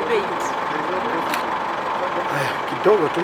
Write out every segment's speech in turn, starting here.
wait. Kidogo tu.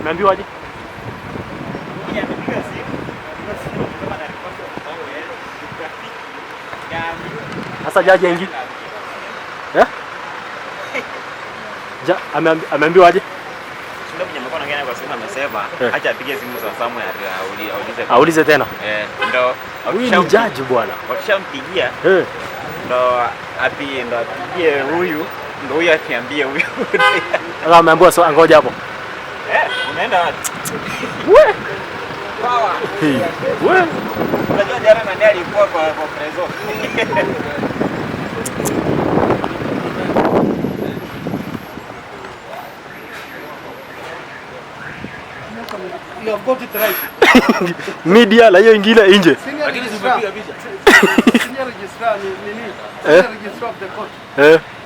Umeambiwaje? Sasa jaji ingi. Ameambiwaje? Ndio mnyama anaongea kwa simu amesema acha apige simu za Samuel aulize tena. Ndio huyu ni jaji bwana. Wakishampigia ndo apigie huyu ndio huyu akiambia huyu. Sasa ameambiwa so ngoja hapo. Unaenda wewe. Power. Wewe. Unajua jana nani alikuwa kwa preso? You have got it right. Media la hiyo ingine nje. Lakini simepiga picha. Senior registrar ni nini? Senior registrar of the court.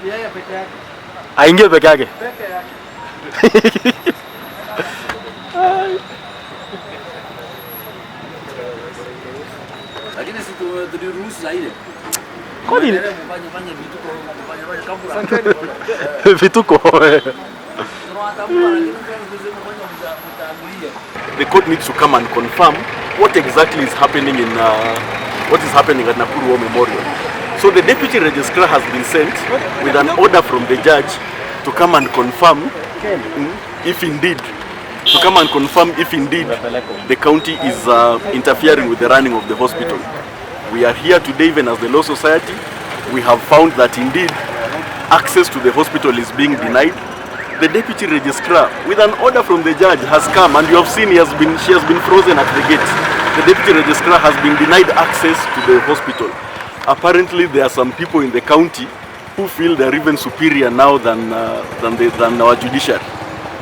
Yeye peke yake. Aingie peke yake. Peke yake. Lakini si tuliruhusu zaidi. Kwa nini? Fanya Vituko. The court needs to come and confirm what exactly is happening in what is happening at Nakuru War Memorial. So the deputy registrar has been sent with an order from the judge to come and confirm if indeed the county is interfering with the running of the hospital. We are here today even as the Law Society. We have found that indeed access to the hospital is being denied. The deputy registrar, with an order from the judge, has come, and you have seen she has been frozen at the gate. The deputy registrar has been denied access to the hospital. Apparently, there are some people in the county who feel they're even superior now than our judiciary.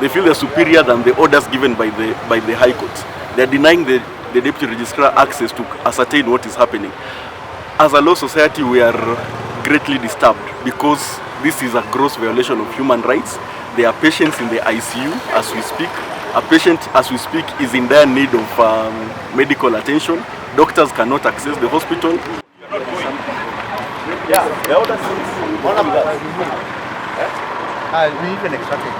They feel they're superior than the orders given by the High Court. They're denying the deputy registrar access to ascertain what is happening. As a Law Society, we are greatly disturbed because this is a gross violation of human rights. There are patients in the ICU as we speak. A patient as we speak is in dire need of medical attention. Doctors cannot access the hospital. Yeah, the order says one of that. We even extracted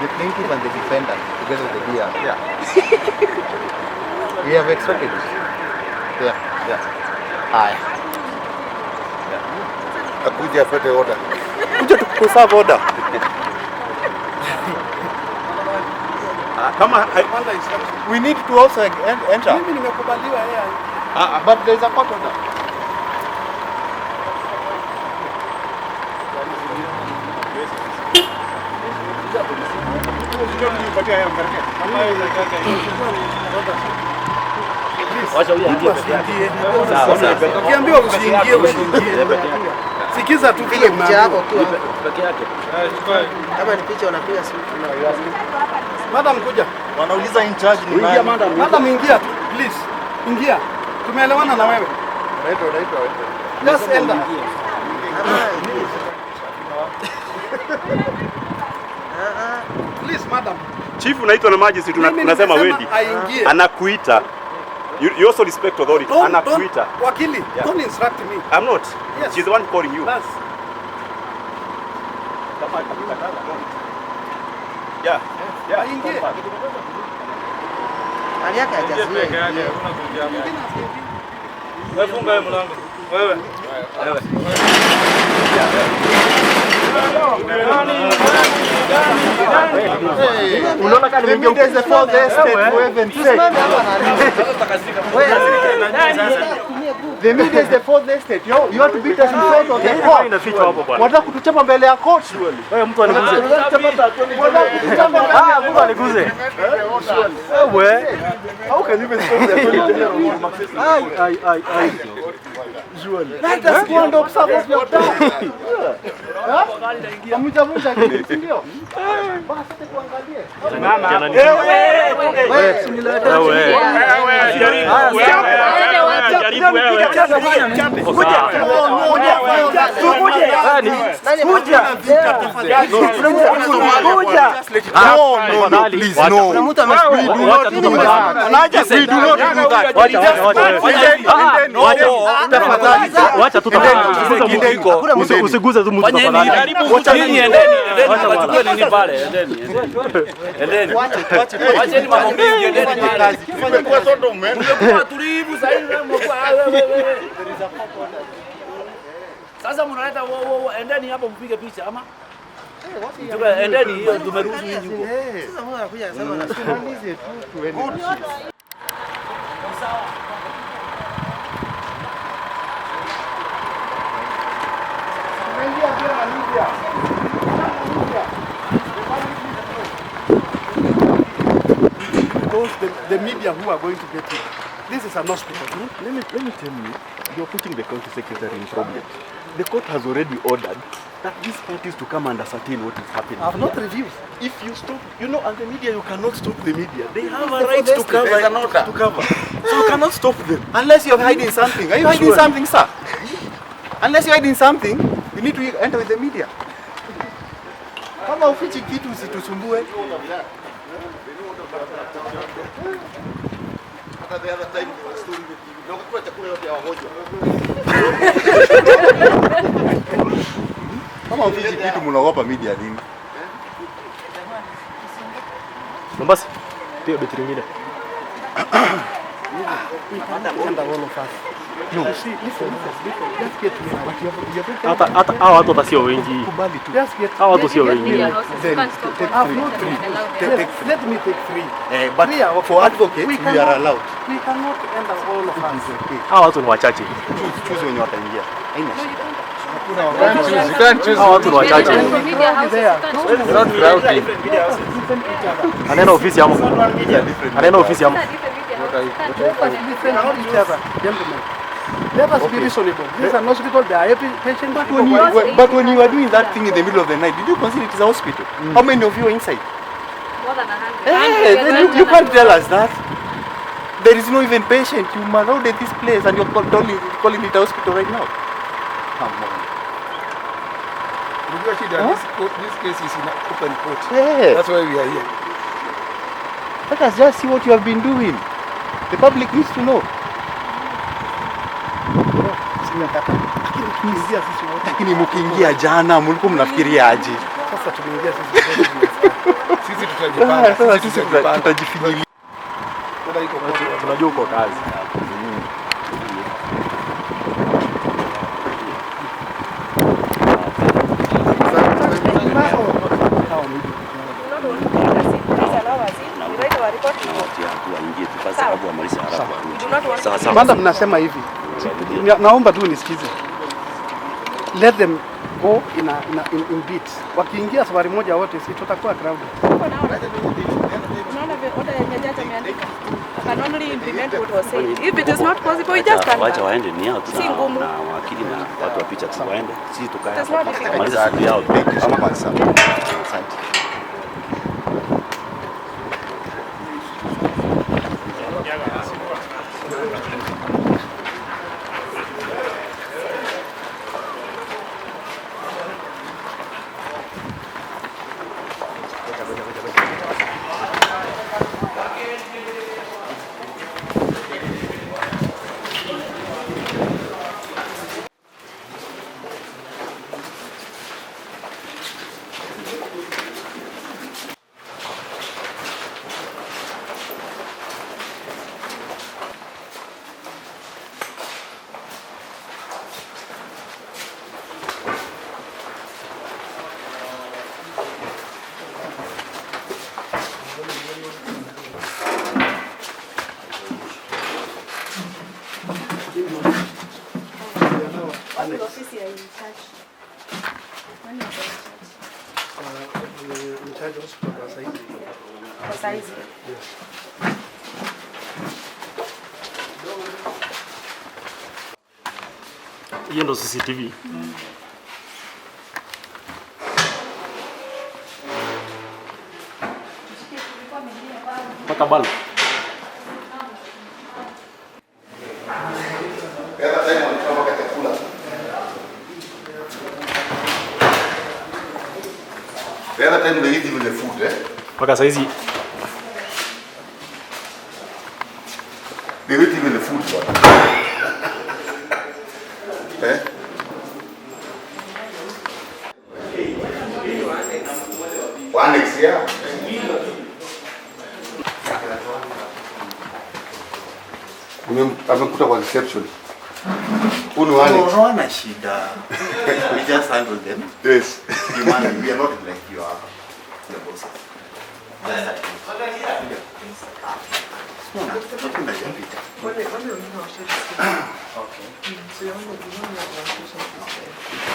the plaintiff and the defendant together with the DR. Yeah. We have expected it. Yeah. Haya. Akuja apate order. Kuja tukuserve order. We need to also enter. Mimi nimekubaliwa yeye. But there is a court order. Ukiambiwa usiingie. Sikiza tu vile picha yako tu peke yake. Kama ni picha unapiga simu. Madam kuja. Wanauliza in charge ni nani? Madam ingia tu, please. Ingia. Tumeelewana na wewe. Naitwa. Just enter. Please madam. Chief unaitwa na majesty tunasema wedi. Anakuita. You also respect authority. Anakuita. Wakili, don't instruct me. I'm not. Yes. She's the one calling you. That's Yeah. Aingie. Hali yake hajazuia. Wewe funga hiyo mlango. Wewe. Unaona kama nimeingia There is a fourth estate we haven't said. The media is the fourth estate. You want to beat us in front of the court. inafichwa hapo bwana. Wanataka kutuchapa mbele ya court. Wewe mtu aniguze. Mtu aniguze. Wewe. How can you even stop the Ai. Let us go and observe what you have done. Kamujavunja kitu, ndio? Basi tuangalie. Wacha tu usiguze tu mtu tafadhali. Wachukue nini pale? Endeni. Wacheni mambo mengi, endeni kazi. Tumekuwa sodo umeenda. Tumekuwa tulivu sasa hivi wewe. Sasa mnaleta endeni hapo mpige picha ama? Endeni hiyo tumeruhusu hivi huko. Sasa mbona anakuja anasema Tumalize tu tuende. The media who are going to get it. This is an hospital. Let me tell you, you're putting the county secretary in problem. The court has already ordered that these parties to come and ascertain what is happening. I have not reviewed. If you stop, as the media, you cannot stop the media. They have a right to cover. So you cannot stop them. Unless you're hiding something. Are you hiding something, sir? Unless you're hiding something, you need to enter with the media. Kama ufichi kitu usitusumbue. Hata the other time the story with you. Na kwa chakula yote ya wagonjwa. Kama ufichi kitu mnaogopa media nini? Basi, pia betri nyingine. No, see, listen. Just get me. Hata hao watu watasio wengi. Just get. Hao watu sio wengi. Let me take three. But for advocates, we are allowed. We cannot enter all of us. Hao watu ni wachache. Choose wenye wataingia. Haina shida. Hao watu ni wachache. Anaenda ofisi hapo. Anaenda ofisi hapo. Gentlemen, let us be reasonable. This is an hospital. There are patients. But when you are doing that thing in the middle of the night, did you consider it is a hospital? How many of you are inside? More than 100. Then you can't tell us that. There is no even patient. You marauded this place and you're calling it a hospital right now. Come on. This case is in open court. Yeah. That's why we are here. Let us just see what you have been doing. The public needs to know. Lakini mkiingia jana mlikuwa mnafikiria aje? Sasa tumeingia sisi. Sisi tutajipanga. Sisi tutajifinyilia. order iko kwa. Tunajua uko kazi. Madam, mnasema hivi. Naomba tu nisikize. Let them go in beats. Wakiingia safari moja wote si tutakuwa crowded. Can only implement what was said. If it is not possible, we just can't. Wacha waende ni hao tu na wakili na watu wa picha tu waende. Sisi tukae hapa. Maliza siku yao. Asante. Hiyo ndo CCTV. Pata balo. The other time they eat even the food, eh? Paka saizi. They eat even the food, but. Eh? Annex, yeah. Amekuta kwa reception. Uno Annex. No, no, shida. We just handle them. Yes. We are not like you are the bosses.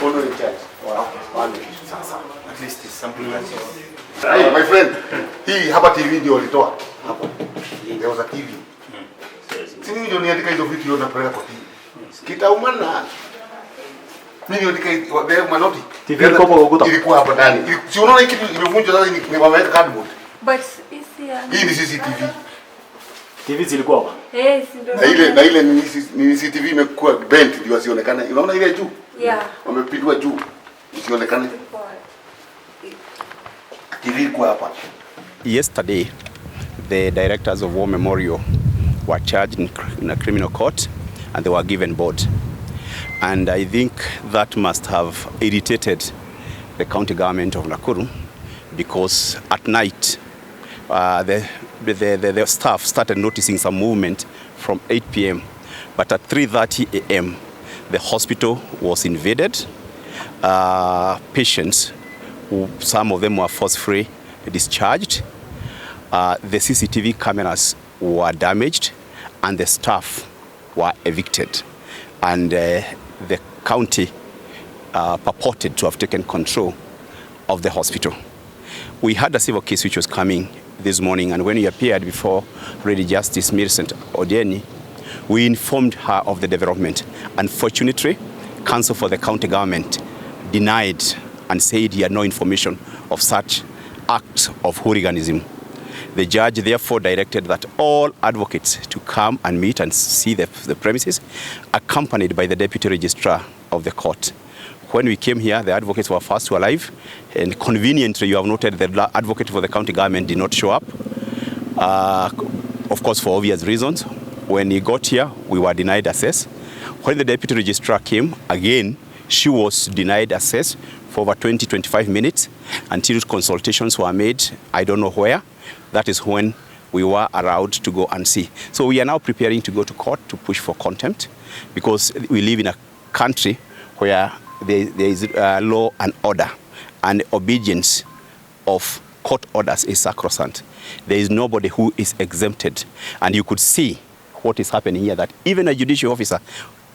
Uno in charge. At least it's something like Hey, my friend. Hii hapa TV ndio walitoa. Hapo. There was a TV. Sini ndio niandika hizo vitu yote napeleka kwa TV. Kitaumana. Mimi niandika hizo manoti. TV ilikuwa kwa ukuta. Ilikuwa hapo ndani. Si unaona hiki kitu imevunjwa sasa nimeweka cardboard. But is Hii ni CCTV. TV zilikuwa hapa. Yes, Na ile ni CCTV imekuwa bent ndio asionekane. Unaona ile juu? Yeah. Wamepindua juu. Isionekane. TV kwa hapa. Yesterday, the directors of War Memorial were charged in a criminal court and they were given bail. And I think that must have irritated the government of Nakuru, because at night the staff started noticing some movement from 8 p.m. But at 3:30 a.m. the hospital was invaded. Patients, some of them were force-free discharged. The CCTV cameras were damaged and the staff were evicted. And the county purported to have taken control of the hospital. We had a civil case which was coming this morning, and when we appeared before Lady Justice Millicent Odieni, we informed her of the development. Unfortunately, counsel for the county government denied and said he had no information of such acts of hooliganism. The judge therefore directed that all advocates to come and meet and see the premises, accompanied by the deputy registrar of the court. When we came here, the advocates were first to arrive, and conveniently you have noted that the advocate for the county government did not show up, of course for obvious reasons. When he got here, we were denied access. When the deputy registrar came, again, she was denied access for over 20-25 minutes until consultations were made, I don't know where. That is when we were allowed to go and see. So we are now preparing to go to court to push for contempt, because we live in a country where there is law and order, and obedience of court orders is sacrosanct. There is nobody who is exempted. And you could see what is happening here, that even a judicial officer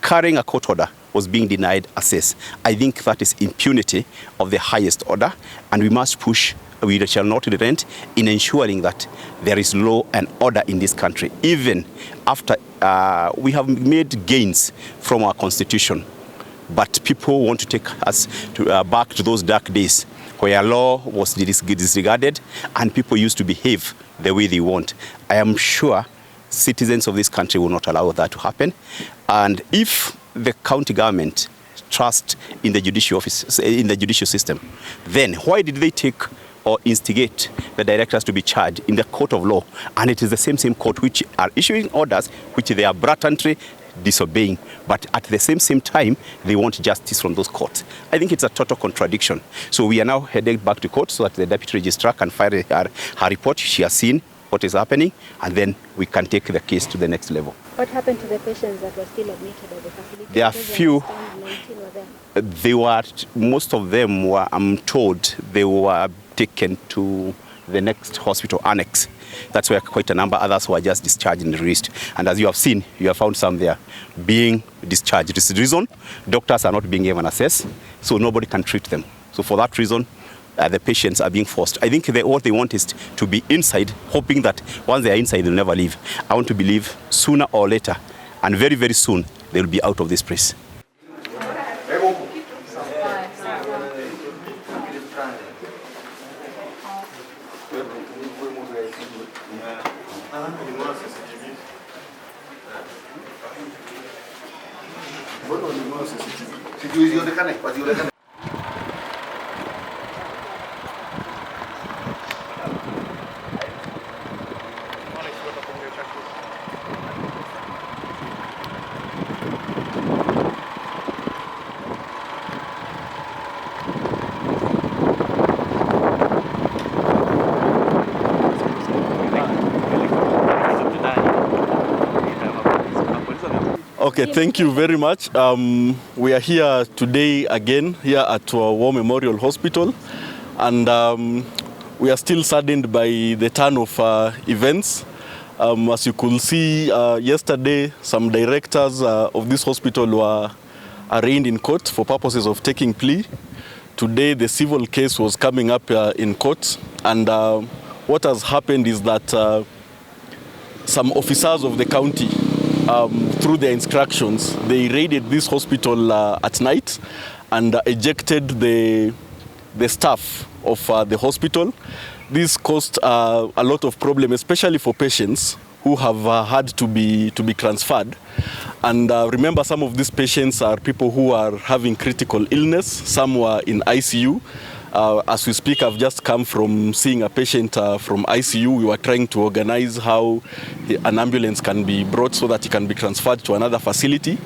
carrying a court order was being denied access. I think that is impunity of the highest order, and we must push. We shall not relent in ensuring that there is law and order in this country, even after we have made gains from our constitution. But people want to take us back to those dark days where law was disregarded and people used to behave the way they want. I am sure citizens of this country will not allow that to happen. And if the county government trusts in the judicial office, in the judicial system, then why did they take or instigate the directors to be charged in the court of law? And it is the same court which are issuing orders which they are blatantly disobeying, but at the same time they want justice from those courts. I think it's a total contradiction. So we are now headed back to court so that the deputy registrar can file her report. She has seen what is happening, and then we can take the case to the next level. What happened to the patients that were still admitted at the facility? There are few. They were, most of them were, I'm told, they were taken to the next hospital annex. That's where quite a number others were just discharged and released. And as you have seen, you have found some there being discharged. This is the reason doctors are not being given access, so nobody can treat them. So for that reason, the patients are being forced. I think what they want is to be inside, hoping that once they are inside, they'll never leave. I want to believe sooner or later, and very, very soon, they'll be out of this place. Okay, thank you very much. We are here today again here at War Memorial Hospital, and we are still saddened by the turn of events. As you could see, yesterday some directors of this hospital were arraigned in court for purposes of taking plea. Today the civil case was coming up in court, and what has happened is that some officers of the county, through their instructions, they raided this hospital at night and ejected the staff of the hospital. This caused a lot of problem, especially for patients who have had to be transferred. And remember, some of these patients are people who are having critical illness. Some were in ICU. As we speak, I've just come from seeing a patient from ICU. We were trying to organize how an ambulance can be brought so that he can be transferred to another facility.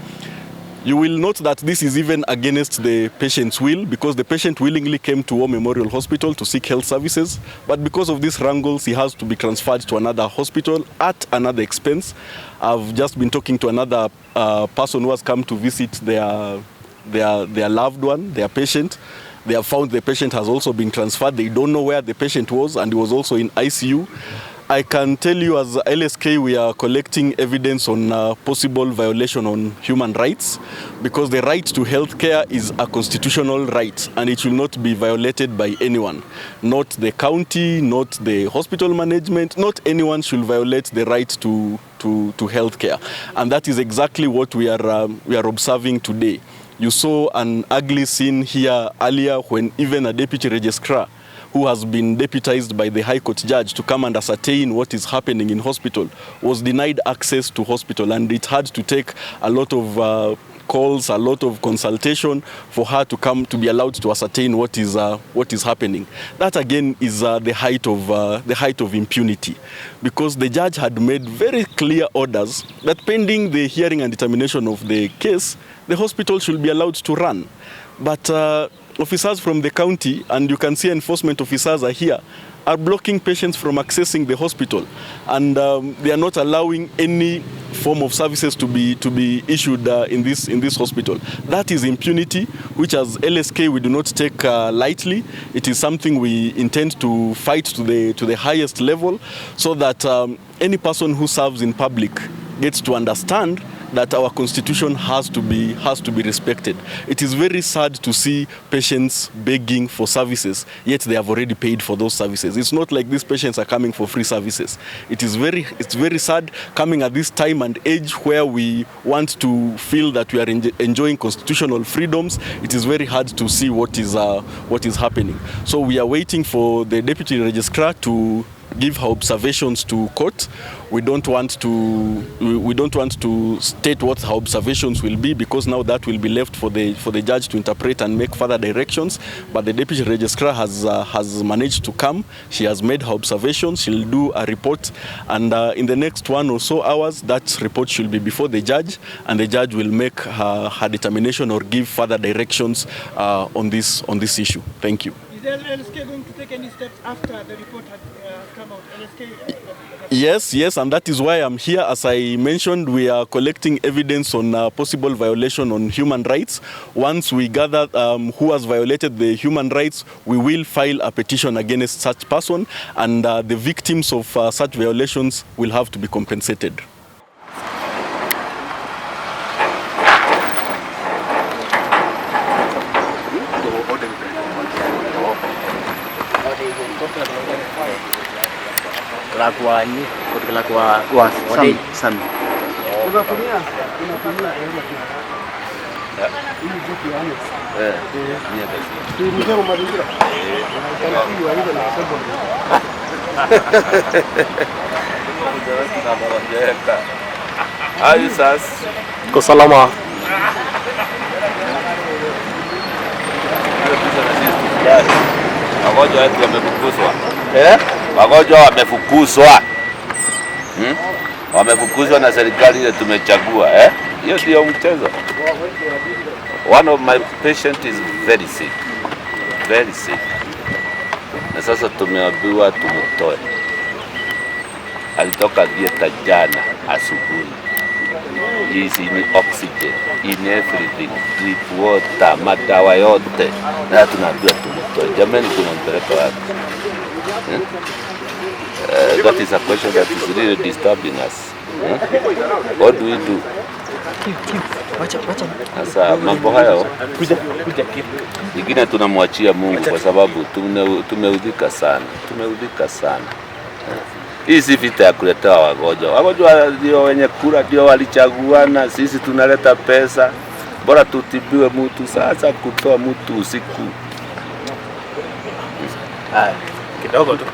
You will note that this is even against the patient's will, because the patient willingly came to War Memorial Hospital to seek health services, but because of these wrangles, he has to be transferred to another hospital at another expense. I've just been talking to another person who has come to visit their loved one, their patient. They have found the patient has also been transferred. They don't know where the patient was, and he was also in ICU. I can tell you, as LSK, we are collecting evidence on possible violation on human rights, because the right to health care is a constitutional right, and it will not be violated by anyone. Not the county, not the hospital management, not anyone should violate the right to health care. And that is exactly what we are observing today. You saw an ugly scene here earlier when even a deputy registrar, who has been deputized by the High Court judge to come and ascertain what is happening in hospital, was denied access to hospital, and it had to take a lot of calls, a lot of consultation for her to come to be allowed to ascertain what is happening. That again is the height of impunity, because the judge had made very clear orders that pending the hearing and determination of the case, the hospital should be allowed to run. But officers from the county, and you can see enforcement officers are here, are blocking patients from accessing the hospital, and they are not allowing any form of services to be issued in this hospital. That is impunity, which as LSK we do not take lightly. It is something we intend to fight to the highest level, so that any person who serves in public gets to understand that our constitution has to be respected. It is very sad to see patients begging for services, yet they have already paid for those services. It's not like these patients are coming for free services. It's very sad coming at this time and age where we want to feel that we are enjoying constitutional freedoms. It is very hard to see what is happening. So we are waiting for the Deputy Registrar to give her observations to court. We don't want to state what her observations will be, because now that will be left for the judge to interpret and make further directions. But the Deputy Registrar has managed to come. She has made her observations. She'll do a report, and in the next 1 or so hours, that report should be before the judge, and the judge will make her determination or give further directions on this issue. Thank you. Is LSK going to take any steps after the report had come out? LSK? Yes, and that is why I'm here. As I mentioned, we are collecting evidence on possible violation on human rights. Once we gather who has violated the human rights, we will file a petition against such person, and the victims of such violations will have to be compensated. Kelakuannya, kelakuan wadi sam. Unatumia Ini vitu yani. Ni basi. Ni mzee wa mazingira. Kanjos wa ile na sababu. Ayu sas. Kwa salama. Wagonjwa wetu wamefukuzwa. Wagonjwa wamefukuzwa. Wamefukuzwa na serikali ile tumechagua. Hiyo ndio mchezo. One of my patient is very sick. Very sick. Na sasa tumeambiwa tumtoe. Alitoka dieta jana asubuhi. Is in oxygen, in everything, drip water, madawa yote. Na tunaambiwa tumtoe. Jamani, tunampeleka wapi? That is a question that is really disturbing us. What do we do? Sasa mambo hayo ingine tunamwachia Mungu, kwa sababu tumeudhika sana. Hii si vita ya kuletea wagonjwa. Wagonjwa ndio wenye kura, ndio walichaguana. Sisi tunaleta pesa, bora tutibiwe mtu. Sasa kutoa mtu usiku kidogo tu.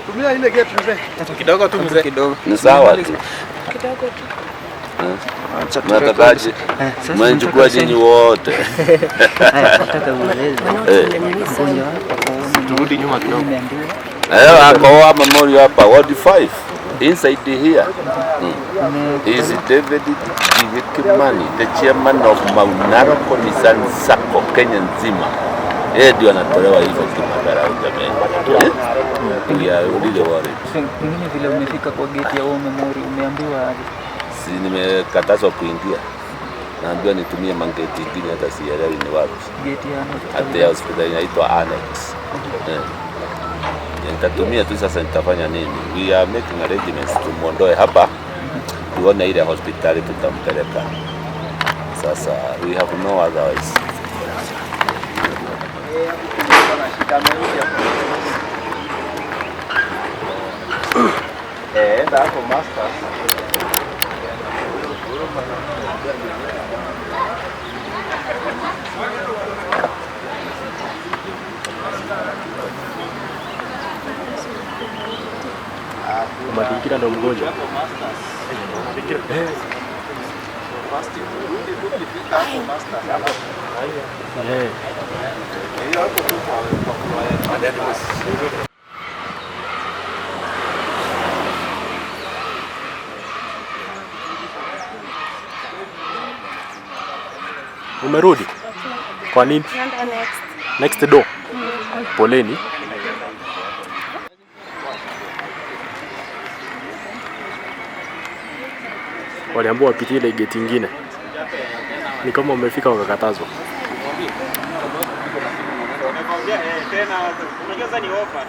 Tumia ile gate mzee. Kidogo tu mzee. Ni sawa tu. Kidogo tu. Natakaje? Mwanachukua nyinyi wote. Nataka ueleze. Turudi nyuma kidogo. Kwa memorial hapa Ward 5 inside here. Is David Kimani, the chairman of Maunaroko Nissan Sacco Kenya nzima. Ndio anatolewa hivyo kimadharau jamani. We are really worried. Pengine vile umefika kwa gate ya memorial umeambiwa aje? Si nimekatazwa kuingia. Naambiwa nitumie mangeti ingine, hata sielewi ni wapi. Gate ya at the hospital inaitwa Annex. Nitatumia tu sasa, nitafanya nini? We are making arrangements tumuondoe hapa, tuone ile hospitali tutampeleka. Sasa we have no otherwise. Enda hapo master. Mazingira ndo mgonjwa. Umerudi? Kwa nini? Next door. Poleni. waliambiwa wapitie ile gate nyingine. Ni kama wamefika wakakatazwa. Tena unajua sasa ni offer.